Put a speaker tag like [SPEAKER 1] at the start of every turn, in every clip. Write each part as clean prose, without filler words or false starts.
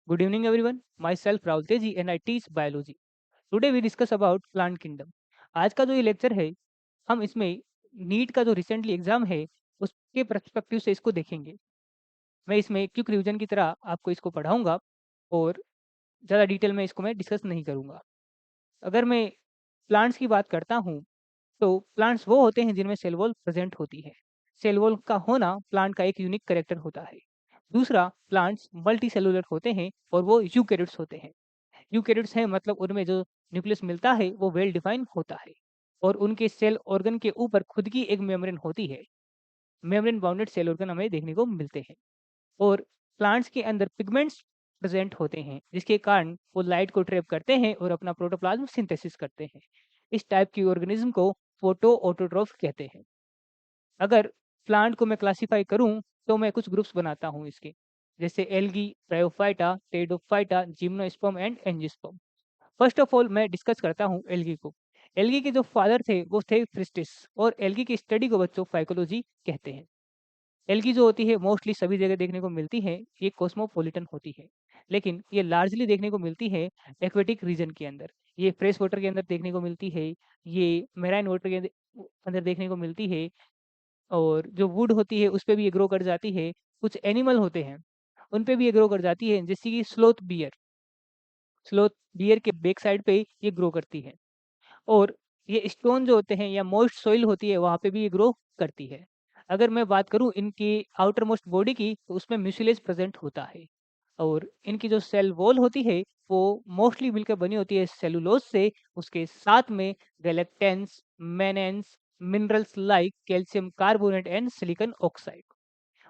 [SPEAKER 1] Good evening, everyone. Myself Rahul Teji and I teach biology. Today we discuss about plant kingdom. आज का जो ये lecture है, हम इसमें नीट का जो रिसेंटली एग्जाम है, उसके पर्सपेक्टिव से इसको देखेंगे। मैं इसमें क्विक रिवीजन की तरह आपको इसको पढ़ाऊंगा और ज़्यादा डिटेल में इसको मैं डिस्कस नहीं करूंगा। अगर मैं प्लांट्स की बात करता हूँ, तो प्लांट्स वो होते हैं जिनमें सेल वॉल प्रेजेंट होती है। सेल वॉल का होना प्लांट का एक यूनिक कैरेक्टर होता है। दूसरा, प्लांट्स मल्टी सेलुलर होते हैं और वो यूकेरियोट्स होते हैं। यूकेरियोट्स हैं मतलब उनमें जो न्यूक्लियस मिलता है वो वेल डिफाइन होता है और उनके सेल ऑर्गन के ऊपर खुद की एक मेम्ब्रेन होती है। मेम्ब्रेन बाउंडेड सेल ऑर्गन हमें देखने को मिलते हैं और प्लांट्स के अंदर पिगमेंट्स प्रेजेंट होते हैं जिसके कारण वो लाइट को ट्रैप करते हैं और अपना प्रोटोप्लाज्म सिंथेसिस करते हैं। इस टाइप की ऑर्गेनिज्म को फोटो ऑटोट्रोफ कहते हैं। अगर प्लांट को मैं क्लासिफाई करूं तो मैं कुछ ग्रुप्स बनाता हूं इसके, जैसे algae, bryophyta, Pteridophyta, gymnosperm and angiosperm. First of all मैं डिस्कस करता हूँ एल्गी को। एल्गी के जो फादर थे वो थे फ्रिस्टिस और एल्गी की स्टडी को बच्चों फाइकोलॉजी कहते हैं। एल्गी जो होती है मोस्टली सभी जगह देखने को मिलती है, ये कॉस्मोपॉलिटन होती है, लेकिन ये लार्जली देखने को मिलती है एक्वेटिक रीजन के अंदर। ये फ्रेश वाटर के अंदर देखने को मिलती है, ये मेराइन वाटर के अंदर देखने को मिलती है और जो वुड होती है उस पे भी ये ग्रो कर जाती है। कुछ एनिमल होते हैं उन पे भी ये ग्रो कर जाती है, जैसे कि स्लोथ बियर। स्लोथ बियर के बैक साइड पे ये ग्रो करती है और ये स्टोन जो होते हैं या मॉइस्ट सॉइल होती है वहाँ पे भी ये ग्रो करती है। अगर मैं बात करूँ इनकी आउटर मोस्ट बॉडी की, तो उसमें म्यूसिलेज प्रेजेंट होता है और इनकी जो सेल वॉल होती है वो मोस्टली मिलकर बनी होती है सेलुलोज से। उसके साथ में galactans, mannans, minerals like calcium carbonate and silicon oxide.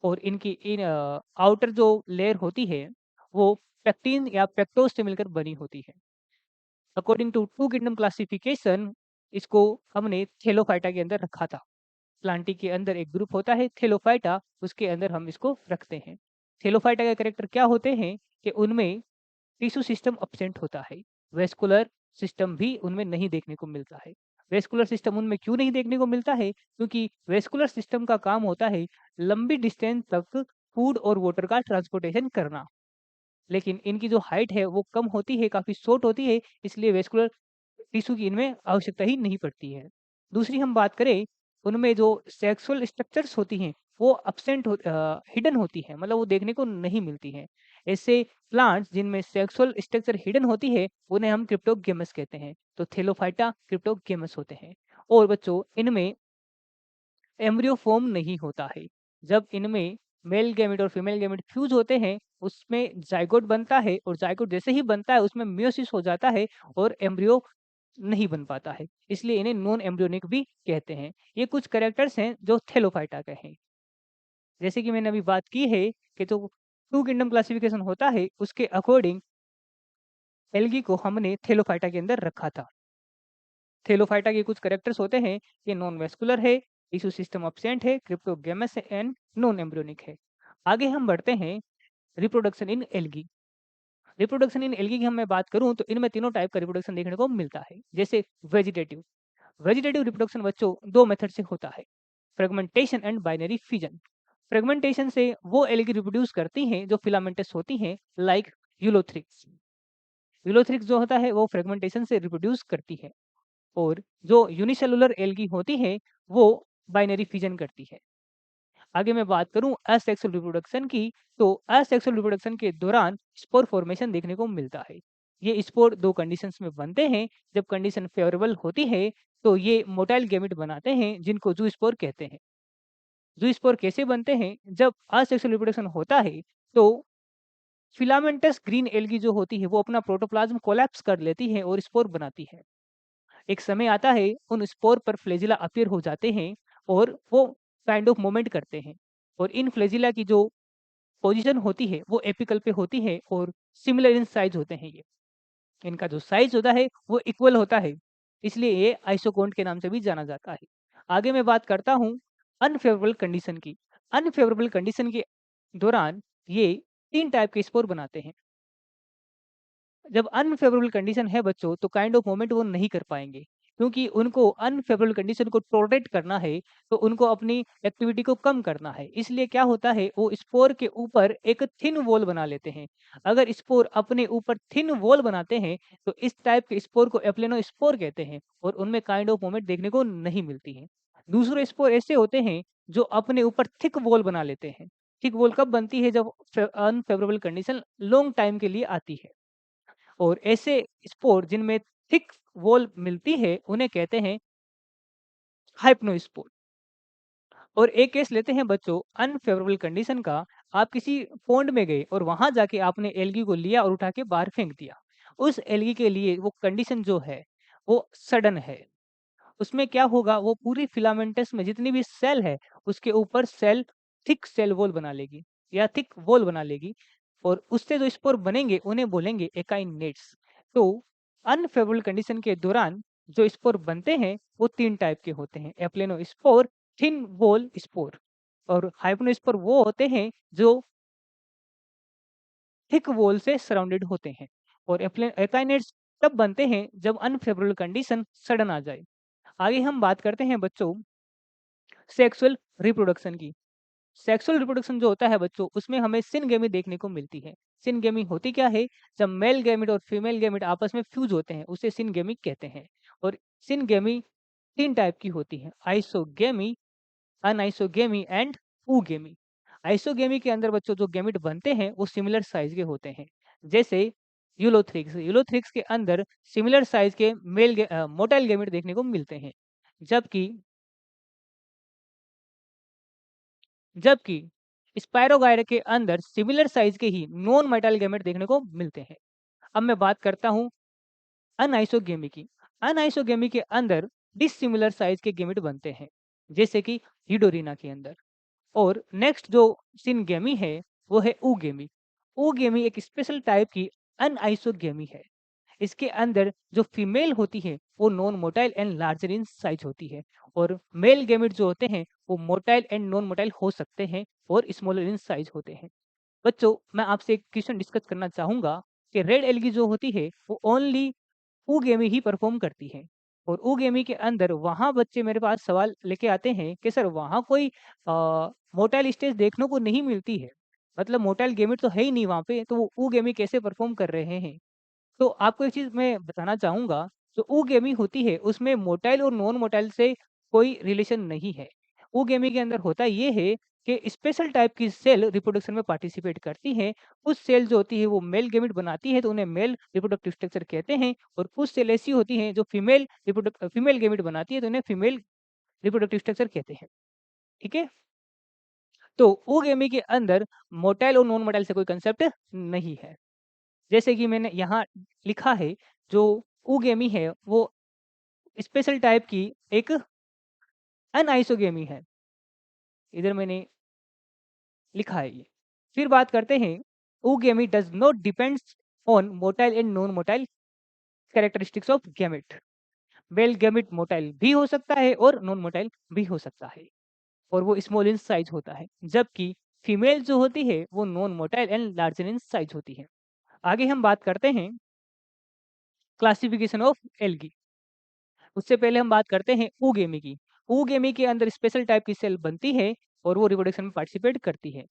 [SPEAKER 1] और इनकी इन आउटर जो लेयर होती है वो पेक्टिन या पेक्टोज से मिलकर बनी होती है। According to two kingdom classification, इसको हमने थेलोफाइटा के अंदर रखा था। प्लांटी के अंदर एक ग्रुप होता है थेलोफाइटा, उसके अंदर हम इसको रखते हैं। थेलोफाइटा के कैरेक्टर क्या होते हैं कि उनमें टिश्यू सिस्टम अब्सेंट होता है, वेस्कुलर सिस्टम भी उनमें नहीं देखने को मिलता है। वेस्कुलर सिस्टम उनमें क्यों नहीं देखने को मिलता है? क्योंकि वेस्कुलर सिस्टम का काम होता है लंबी डिस्टेंस तक फूड और वाटर का ट्रांसपोर्टेशन करना, लेकिन इनकी जो हाइट है वो कम होती है, काफ़ी शॉर्ट होती है, इसलिए वेस्कुलर टिश्यू की इनमें आवश्यकता ही नहीं पड़ती है। दूसरी हम बात करें, उनमें जो सेक्सुअल स्ट्रक्चर्स होती हैं, वो हिडन होती हैं, मतलब वो देखने को नहीं मिलती हैं। ऐसे प्लांट्स जिनमें सेक्सुअल स्ट्रक्चर हिडन होती है, उन्हें हम क्रिप्टोगेमस कहते हैं। तो थेलोफाइटा क्रिप्टोगेमस होते हैं। और बच्चों इनमें एम्ब्रियो फॉर्म नहीं होता है। जब इनमें मेल गैमेट और फीमेल गैमेट फ्यूज होते हैं, उसमें जाइगोट बनता है और जाइगोट जैसे ही बनता है उसमें मियोसिस हो जाता है और एम्ब्रियो नहीं बन पाता है। इसलिए इन्हें नॉन एम्ब्रियोनिक भी कहते हैं। ये कुछ कैरेक्टर्स हैं जो थेलोफाइटा के हैं। जैसे कि मैंने अभी बात की है कि जो टू किंगडम क्लासिफिकेशन होता है उसके अकॉर्डिंग एल्गी को हमने थेलोफाइटा के अंदर रखा था। थेलोफाइटा के कुछ कैरेक्टर्स होते हैं, ये नॉन वेस्कुलर है, टिश्यू सिस्टम एब्सेंट है, क्रिप्टोगेमस है एंड नॉन एम्ब्रियोनिक है। आगे हम बढ़ते हैं reproduction in algae. Reproduction in algae की हम मैं बात करूं तो इनमें तीनों टाइप का रिप्रोडक्शन देखने को मिलता है। जैसे वेजिटेटिव। वेजिटेटिव रिप्रोडक्शन बच्चों दो मेथड से होता है, fragmentation and binary fission. Fragmentation से वो एल्गी रिप्रोड्यूस करती हैं जो फिलामेंटस होती हैं, लाइक यूलोथ्रिक्स। यूलोथ्रिक्स जो होता है वो फ्रेगमेंटेशन से रिप्रोड्यूस करती है और जो यूनिसेलुलर एल्गी होती है वो बाइनरी फिजन करती है। आगे मैं बात करूं असेक्सुअल रिप्रोडक्शन की, तो असेक्सुअल रिप्रोडक्शन के दौरान स्पोर फॉर्मेशन देखने को मिलता है। ये स्पोर दो कंडीशंस में बनते हैं। जब कंडीशन फेवरेबल होती है तो ये मोटाइल गैमेट बनाते हैं जिनको जू स्पोर कहते हैं। जू स्पोर कैसे बनते हैं? जब असेक्सुअल रिप्रोडक्शन होता है तो फिलामेंटस ग्रीन एल्गी जो होती है वो अपना प्रोटोप्लाज्म कोलैप्स कर लेती है और स्पोर बनाती है। एक समय आता है उन स्पोर पर फ्लैजिला अपीयर हो जाते हैं और वो काइंड ऑफ मूवमेंट करते हैं और इन फ्लैजिला की जो पोजीशन होती है वो एपिकल पे होती है और सिमिलर इन साइज होते हैं ये। इनका जो साइज होता है वो इक्वल होता है, इसलिए ये आइसोकोन्ट के नाम से भी जाना जाता है। आगे मैं बात करता हूँ अनफेवरेबल कंडीशन की। अनफेवरेबल कंडीशन के दौरान ये 3 टाइप के स्पोर बनाते हैं। जब अनफेवरेबल कंडीशन है बच्चों तो काइंड ऑफ मूवमेंट वो नहीं कर पाएँगे। क्योंकि उनको अनफेवरेबल कंडीशन को टॉलरेट करना है, तो उनको अपनी एक्टिविटी को कम करना है। इसलिए क्या होता है, वो स्पोर के ऊपर एक थिन वॉल बना लेते हैं। अगर स्पोर अपने ऊपर थिन वॉल बनाते हैं, तो इस टाइप के स्पोर को एप्लेनोस्पोर कहते हैं और उनमें काइंड ऑफ मूवमेंट देखने को नहीं मिलती है। दूसरे स्पोर ऐसे होते हैं जो अपने ऊपर थिक वॉल बना लेते हैं। थिक वॉल कब बनती है, जब अनफेवरेबल कंडीशन लॉन्ग टाइम के लिए आती है। और ऐसे स्पोर जिनमें थिक वॉल मिलती है, उन्हें कहते हैं हाइप्नोस्पोर। और एक केस लेते हैं बच्चों अनफेवरेबल कंडीशन का। आप किसी पॉन्ड में गए और वहां जाके आपने एल्गी को लिया और उठा के बाहर फेंक दिया। उस एल्गी के लिए वो कंडीशन जो है वो सडन है। उसमें क्या होगा, वो पूरी फिलामेंटस में जितनी भी सेल है, उसके ऊपर सेल थिक सेल वॉल बना लेगी या थिक वॉल बना लेगी। और उससे जो स्पोर बनेंगे उन्हें बोलेंगे एकाइनेट्स। तो अनफेवरेबल कंडीशन के दौरान जो स्पोर बनते हैं वो 3 टाइप के होते हैं, एप्लेनोस्पोर, थिन वॉल स्पोर और हाइपनोस्पोर वो होते हैं जो थिक वॉल से सराउंडेड होते हैं। और एकाइनेट्स तब बनते हैं जब अनफेवरेबल कंडीशन सडन आ जाए। आगे हम बात करते हैं बच्चों सेक्सुअल रिप्रोडक्शन की। सेक्सुअल रिप्रोडक्शन जो होता है बच्चों, उसमें हमें सिनगेमी देखने को मिलती है। सिनगेमी होती क्या है, जब मेल गैमेट और फीमेल गैमेट आपस में फ्यूज होते हैं उसे सिनगेमी कहते हैं। और सिनगेमी 3 टाइप की होती है, आइसोगेमी, अनआइसोगेमी एंड ooगेमी। आइसोगेमी के अंदर बच्चों जो गैमेट बनते हैं वो सिमिलर साइज के होते हैं। जैसे यूलोथ्रिक्स, यूलोथ्रिक्स के अंदर सिमिलर साइज के मोटाइल गैमेट देखने को मिलते हैं। जबकि जबकि स्पायरोगाइरा के अंदर सिमिलर साइज के ही नॉन मेटल गैमेट देखने को मिलते हैं। अब मैं बात करता हूँ अनआइसोगेमी की। अनआइसोगेमी के अंदर डिसिमिलर साइज के गैमेट बनते हैं, जैसे कि यूडोरिना के अंदर। और नेक्स्ट जो सिनगेमी है वो है ooगेमी। ooगेमी एक स्पेशल टाइप की अनआइसोगेमी है। इसके अंदर जो फीमेल होती है वो non motile and larger in size होती है। और मेल गैमेट जो होते हैं वो मोटाइल एंड नॉन मोटाइल हो सकते हैं और स्मॉलर इन साइज होते हैं। बच्चों, मैं आपसे एक क्वेश्चन डिस्कस करना चाहूंगा कि रेड एल्गी जो होती है वो ओनली ooगेमी ही परफॉर्म करती है। और ooगेमी के अंदर वहाँ बच्चे मेरे पास सवाल लेके आते हैं कि सर वहाँ कोई मोटाइल स्टेज देखने को नहीं मिलती है, मतलब मोटाइल गैमेट तो है ही नहीं वहाँ पे, तो वो ooगेमी कैसे परफॉर्म कर रहे हैं। तो आपको एक चीज़ मैं बताना चाहूँगा, जो ooगेमी होती है उसमें मोटाइल और नॉन मोटाइल से कोई रिलेशन नहीं है। ooगेमी के अंदर होता ये है कि स्पेशल टाइप की सेल रिप्रोडक्शन में पार्टिसिपेट करती हैं। कुछ सेल जो होती है वो मेल गैमेट बनाती है तो उन्हें मेल रिप्रोडक्टिव स्ट्रक्चर कहते हैं, और कुछ सेल ऐसी होती हैं जो फीमेल गैमेट बनाती है तो उन्हें फीमेल रिप्रोडक्टिव स्ट्रक्चर कहते हैं। ठीक है? तो ooगेमी के अंदर मोटाइल और नॉन मोटाइल से कोई कंसेप्ट नहीं है। जैसे कि मैंने यहाँ लिखा है, जो ooगेमी है वो स्पेशल टाइप की एक अनआइसोगेमी है। इधर मैंने लिखा है ये। फिर बात करते हैं, oogamy does not depends on motile and non motile characteristics of gamete. Male gamete motile भी हो सकता है और नॉन मोटाइल भी हो सकता है, और वो स्मॉल इन साइज होता है। जबकि फीमेल जो होती है वो non motile and larger in size होती है। आगे हम बात करते हैं क्लासिफिकेशन ऑफ एल्गी। उससे पहले हम बात करते हैं ooगेमी की। ooगेमी के अंदर स्पेशल टाइप की सेल बनती है और वो रिप्रोडक्शन में पार्टिसिपेट करती है।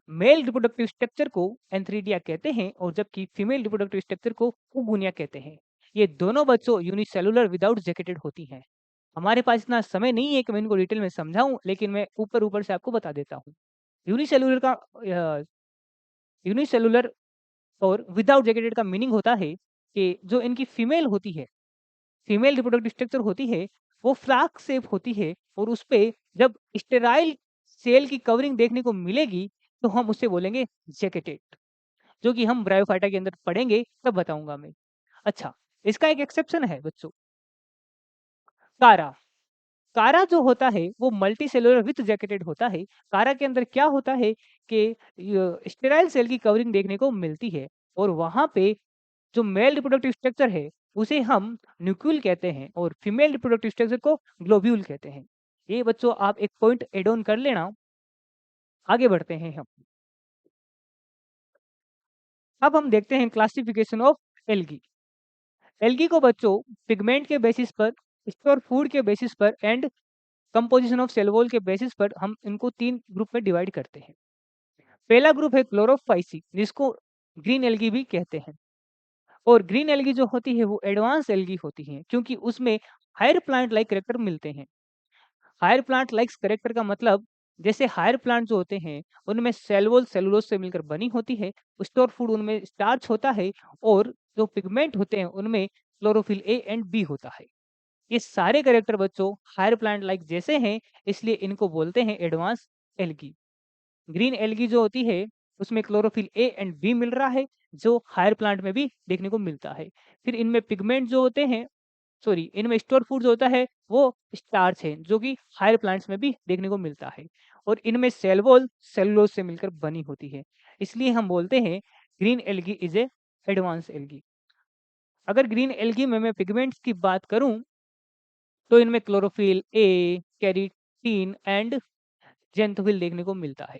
[SPEAKER 1] मेल रिप्रोडक्टिव स्ट्रक्चर को एंथ्रीडिया कहते हैं और जबकि फीमेल रिप्रोडक्टिव स्ट्रक्चर को उगुनिया कहते हैं। ये दोनों बच्चों यूनिसेलुलर विदाउट जैकेटेड होती हैं। हमारे पास इतना समय नहीं है कि मैं इनको डिटेल में समझाऊं, लेकिन मैं ऊपर-ऊपर से आपको बता देता हूँ। यूनिसेलुलर का यूनिसेलुलर और विदाउट जैकेटेड का मीनिंग होता है कि जो इनकी फीमेल होती है, फीमेल रिप्रोडक्टिव स्ट्रक्चर होती है, वो फ्लास्क शेप होती है और उसपे जब स्टेराइल सेल की कवरिंग देखने को मिलेगी, तो हम उसे बोलेंगे जैकेटेड, जो कि हम ब्रायोफाइटा के अंदर पढ़ेंगे तब बताऊँगा मैं। अच्छा, इसका एक एक्सेप्शन है बच्चों, कारा। कारा जो होता है वो मल्टीसेलुलर विथ जैकेटेड होता है। कारा के अंदर क्या होता है कि स्टेराइल सेल की कवरिंग देखने को मिलती है और वहाँ पे जो मेल रिप्रोडक्टिव स्ट्रक्चर है उसे हम न्यूक्लियल कहते हैं और फीमेल रिप्रोडक्टिव स्ट्रक्चर को ग्लोब्यूल कहते हैं। ये बच्चों आप एक पॉइंट ऐड ऑन कर लेना। आगे बढ़ते हैं हम। अब हम देखते हैं क्लासिफिकेशन ऑफ एल्गी। एल्गी को बच्चों पिगमेंट के बेसिस पर स्टोर फूड के बेसिस पर and composition of cell wall के बेसिस पर हम इनको 3 ग्रुप में डिवाइड करते हैं। पहला ग्रुप है क्लोरोफाइसी, जिसको ग्रीन एल्गी भी कहते हैं। और ग्रीन एल्गी जो होती है वो एडवांस एल्गी होती हैं, क्योंकि उसमें हायर प्लांट लाइक कैरेक्टर मिलते हैं। हायर प्लांट लाइक्स कैरेक्टर का मतलब, जैसे हायर प्लांट जो होते हैं उनमें सेल वॉल सेलुलोज से मिलकर बनी होती है, स्टोर फूड उनमें स्टार्च होता है, और जो पिगमेंट होते हैं उनमें क्लोरोफिल ए एंड बी होता है। ये सारे कैरेक्टर बच्चों हायर प्लांट लाइक जैसे हैं, इसलिए इनको बोलते हैं एडवांस एल्गी। ग्रीन एल्गी जो होती है उसमें क्लोरोफिल ए एंड बी मिल रहा है, जो हायर प्लांट में भी देखने को मिलता है। फिर इनमें पिगमेंट जो होते हैं, सॉरी, इनमें स्टोर फूड जो होता है वो स्टार्च है, जो कि हायर प्लांट्स में भी देखने को मिलता है। और इनमें सेल वॉल सेलुलोज से मिलकर बनी होती है, इसलिए हम बोलते हैं green algae is a advance algae. अगर ग्रीन एल्गी में मैं पिगमेंट्स की बात करूं, तो इनमें क्लोरोफिल ए, कैरीटीन एंड जेंथोफिल देखने को मिलता है।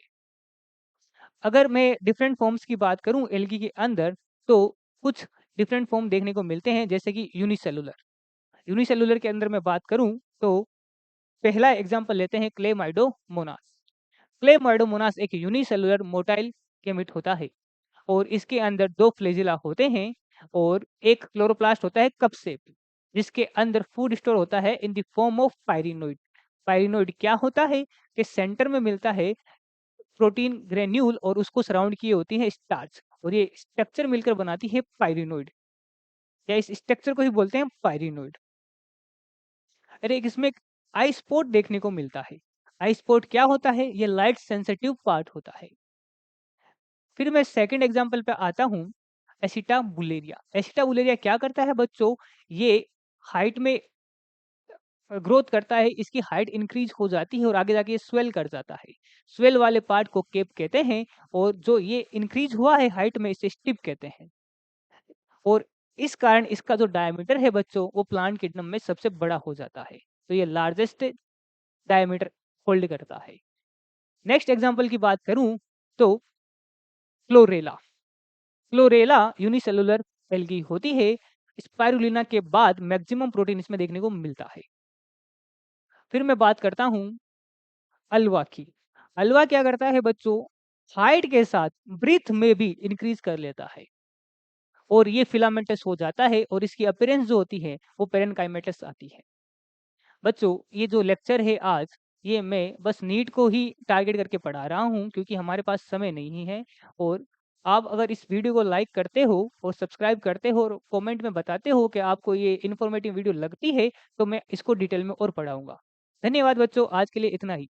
[SPEAKER 1] अगर मैं डिफरेंट फॉर्म्स की बात करूं एल्गी के अंदर, तो कुछ डिफरेंट फॉर्म देखने को मिलते हैं, जैसे कि यूनिसेलुलर। यूनिसेलुलर के अंदर मैं बात करूं, तो पहला एग्जांपल लेते हैं क्लेमाइडोमोनास। क्लेमाइडोमोनास एक यूनिसेलुलर मोटाइल गैमेट होता है, और इसके अंदर 2 फ्लैजिला होते हैं, और एक क्लोरोप्लास्ट होता है कप शेप, जिसके अंदर फूड स्टोर होता है इन द फॉर्म ऑफ पायरिनोइड। पायरिनोइड क्या होता है कि सेंटर में मिलता है प्रोटीन ग्रेन्यूल, और उसको सराउंड किए होती है स्टार्च, और ये स्ट्रक्चर मिलकर बनाती है पायरिनोइड, या इस स्ट्रक्चर को ही बोलते हैं पायरिनोइड। अरे एक इसमें एक आई स्पॉट देखने को मिलता है। आई स्पॉट क्या होता है? ये लाइट सेंसिटिव पार्ट होता है। फिर मैं सेकंड एग्जांपल पे आता हूँ, एसिटाबुलेरिया। एसिटाबुलेरिया क्या करता है बच्चों? ये हाइट में ग्रोथ करता है, इसकी हाइट इंक्रीज हो जाती है और आगे जाके ये स्वेल कर जाता है। स्वेल वाले पार्ट को केप कहते हैं, और जो ये इंक्रीज हुआ है हाइट में, इसे स्टिप कहते हैं। और इस कारण इसका जो डायमीटर है बच्चों, वो प्लांट किंगडम में सबसे बड़ा हो जाता है। तो ये लार्जेस्ट डायमीटर होल्ड करता है। नेक्स्ट एग्जांपल की बात करूं, तो क्लोरेला। क्लोरेला यूनिसेलुलर एल्गी होती है। स्पाइरुलिना के बाद मैक्सिमम प्रोटीन इसमें देखने को मिलता है। फिर मैं बात करता हूं अल्वा की। अल्वा क्या करता है बच्चों? हाइट के साथ ब्रीथ में भी इंक्रीज कर लेता है, और ये फिलामेंटस हो जाता है, और इसकी अपीयरेंस जो होती है वो पेरेनकाइमेटस आती है। बच्चों ये जो लेक्चर है आज, ये मैं बस नीट को ही टारगेट करके पढ़ा रहा हूँ, क्योंकि हमारे पास समय नहीं है। और आप अगर इस वीडियो को लाइक करते हो और सब्सक्राइब करते हो और कमेंट में बताते हो कि आपको ये इन्फॉर्मेटिव वीडियो लगती है, तो मैं इसको डिटेल में और पढ़ाऊंगा। धन्यवाद बच्चों, आज के लिए इतना ही।